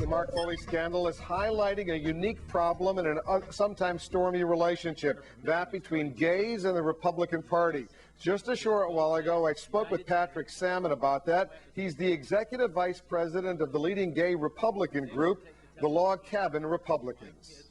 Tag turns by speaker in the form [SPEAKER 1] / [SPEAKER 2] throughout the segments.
[SPEAKER 1] The Mark Foley scandal is highlighting a unique problem in a sometimes stormy relationship, that between gays and the Republican Party. Just a short while ago, I spoke with Patrick Sammon about that. He's the executive vice president of the leading gay Republican group, the Log Cabin Republicans.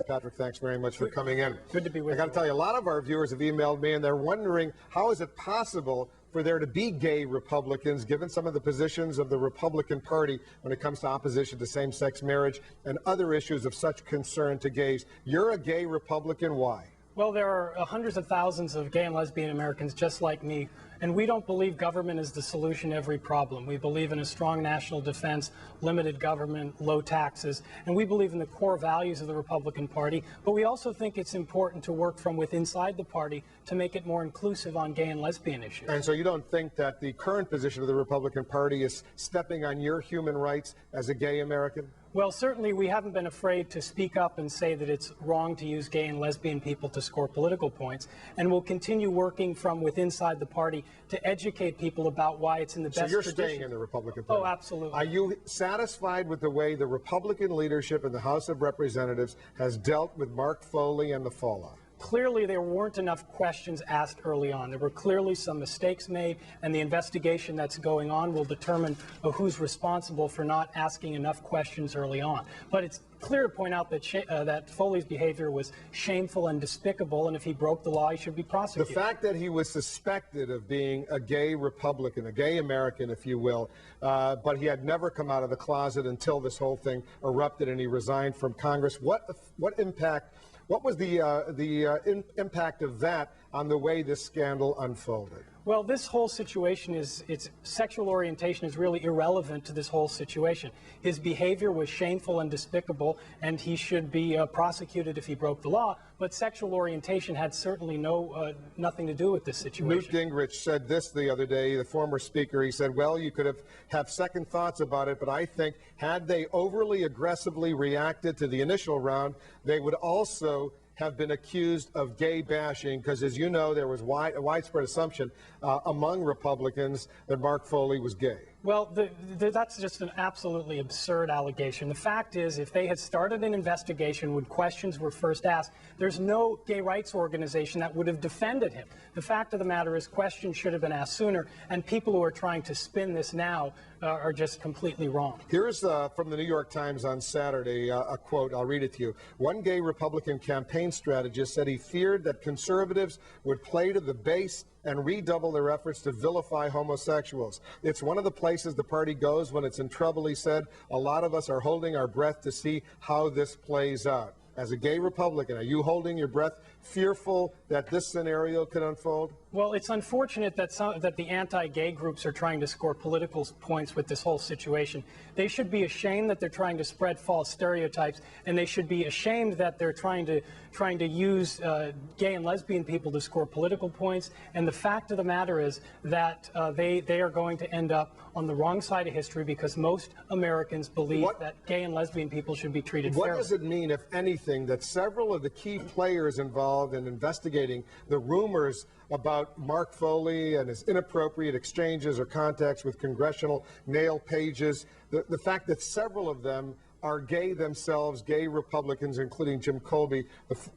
[SPEAKER 1] Patrick, thanks very much for coming in.
[SPEAKER 2] Good to be with you.
[SPEAKER 1] I got to tell you, a lot of our viewers have emailed me, and they're wondering, how is it possible for there to be gay Republicans, given some of the positions of the Republican Party when it comes to opposition to same-sex marriage and other issues of such concern to gays? You're a gay Republican. Why?
[SPEAKER 2] Well, there are hundreds of thousands of gay and lesbian Americans just like me, and we don't believe government is the solution to every problem. We believe in a strong national defense, limited government, low taxes, and we believe in the core values of the Republican Party, but we also think it's important to work from within inside the party to make it more inclusive on gay and lesbian issues.
[SPEAKER 1] And so you don't think that the current position of the Republican Party is stepping on your human rights as a gay American?
[SPEAKER 2] Well, certainly we haven't been afraid to speak up and say that it's wrong to use gay and lesbian people to score political points, and we'll continue working from within inside the party to educate people about why it's in the best
[SPEAKER 1] tradition. So you're
[SPEAKER 2] tradition.
[SPEAKER 1] staying in the Republican Party?
[SPEAKER 2] Oh, absolutely.
[SPEAKER 1] Are you satisfied with the way the Republican leadership in the House of Representatives has dealt with Mark Foley and the fallout?
[SPEAKER 2] Clearly, there weren't enough questions asked early on. There were clearly some mistakes made, and the investigation that's going on will determine who's responsible for not asking enough questions early on. But it's clear to point out that that Foley's behavior was shameful and despicable, and if he broke the law, he should be prosecuted.
[SPEAKER 1] The fact that he was suspected of being a gay Republican, a gay American, if you will, but he had never come out of the closet until this whole thing erupted and he resigned from Congress. What impact? What was the impact of that on the way this scandal unfolded?
[SPEAKER 2] Well, this whole situation its sexual orientation is really irrelevant to this whole situation. His behavior was shameful and despicable, and he should be prosecuted if he broke the law, but sexual orientation had certainly nothing to do with this situation.
[SPEAKER 1] Newt Gingrich said this the other day, the former speaker. He said, well, you could have second thoughts about it, but I think had they overly aggressively reacted to the initial round, they would also have been accused of gay bashing, because, as you know, there was a widespread assumption among Republicans that Mark Foley was gay.
[SPEAKER 2] Well, that's just an absolutely absurd allegation. The fact is, if they had started an investigation when questions were first asked, there's no gay rights organization that would have defended him. The fact of the matter is, questions should have been asked sooner, and people who are trying to spin this now are just completely wrong.
[SPEAKER 1] Here's from the New York Times on Saturday, a quote. I'll read it to you. One gay Republican campaign strategist said he feared that conservatives would play to the base and redouble their efforts to vilify homosexuals. It's one of the places the party goes when it's in trouble, he said. A lot of us are holding our breath to see how this plays out. As a gay Republican, are you holding your breath, fearful that this scenario could unfold?
[SPEAKER 2] Well, it's unfortunate that the anti-gay groups are trying to score political points with this whole situation. They should be ashamed that they're trying to spread false stereotypes, and they should be ashamed that they're trying to use gay and lesbian people to score political points. And the fact of the matter is that they are going to end up on the wrong side of history, because most Americans believe that gay and lesbian people should be treated fairly.
[SPEAKER 1] What does it mean, if anything, that several of the key players involved in investigating the rumors about Mark Foley and his inappropriate exchanges or contacts with congressional nail pages, the fact that several of them are gay themselves, gay Republicans, including Jim Colby,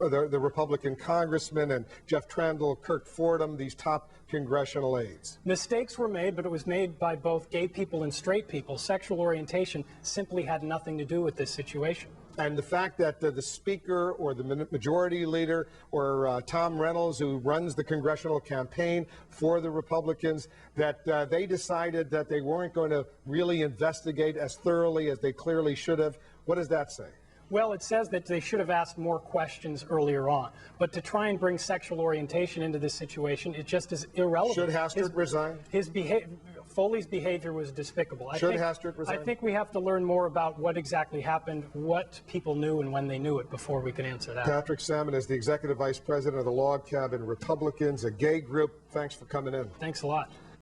[SPEAKER 1] the Republican congressman, and Jeff Trendle, Kirk Fordham, these top congressional aides?
[SPEAKER 2] Mistakes were made, but it was made by both gay people and straight people. Sexual orientation simply had nothing to do with this situation.
[SPEAKER 1] And the fact that the speaker or the majority leader or Tom Reynolds, who runs the congressional campaign for the Republicans, that they decided that they weren't going to really investigate as thoroughly as they clearly should have. What does that say?
[SPEAKER 2] Well, it says that they should have asked more questions earlier on. But to try and bring sexual orientation into this situation, it just is irrelevant.
[SPEAKER 1] Should Hastert resign?
[SPEAKER 2] Foley's behavior was despicable.
[SPEAKER 1] Should Hastert resign?
[SPEAKER 2] I think we have to learn more about what exactly happened, what people knew, and when they knew it before we can answer that.
[SPEAKER 1] Patrick Sammon is the Executive Vice President of the Log Cabin Republicans, a gay group. Thanks for coming in.
[SPEAKER 2] Thanks a lot.